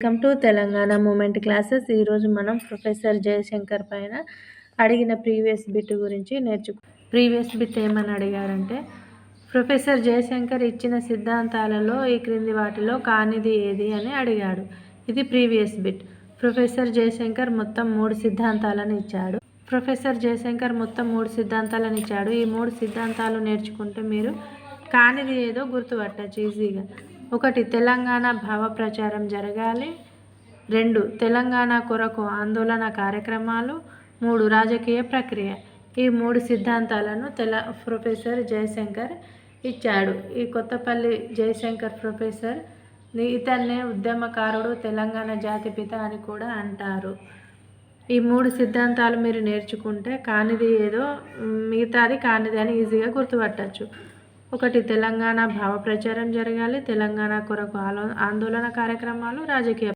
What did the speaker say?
Welcome to Telangana movement classes. ఈరోజు మనం professor Jayashankar పైన అడిగిన ప్రీవియస్ బిట్ గురించి ప్రీవియస్ బిట్ ఏమని అడిగారంటే, ప్రొఫెసర్ జయశంకర్ ఇచ్చిన సిద్ధాంతాలలో ఈ క్రింది వాటిలో కానిది ఏది అని అడిగాడు. ఇది ప్రీవియస్ బిట్. ప్రొఫెసర్ జయశంకర్ మొత్తం 3 సిద్ధాంతాలను ఇచ్చాడు. ఈ 3 సిద్ధాంతాలు నేర్చుకుంటే మీరు కానిది ఏదో గుర్తుపట్టచ్చు ఈజీగా. 1. తెలంగాణ భావ ప్రచారం జరగాలి. 2. తెలంగాణ కొరకు ఆందోళన కార్యక్రమాలు. 3. రాజకీయ ప్రక్రియ. ఈ 3 సిద్ధాంతాలను ప్రొఫెసర్ జయశంకర్ ఇచ్చాడు. ఈ కొత్తపల్లి జయశంకర్ ప్రొఫెసర్ ఇతన్నే ఉద్యమకారుడు, తెలంగాణ జాతిపిత అని కూడా అంటారు. ఈ 3 సిద్ధాంతాలు మీరు నేర్చుకుంటే కానిది ఏదో మిగతాది కానిది అని ఈజీగా గుర్తుపట్టచ్చు. 1. తెలంగాణ భావ ప్రచారం జరగాలి. తెలంగాణ కొరకు ఆందోళన కార్యక్రమాలు. రాజకీయ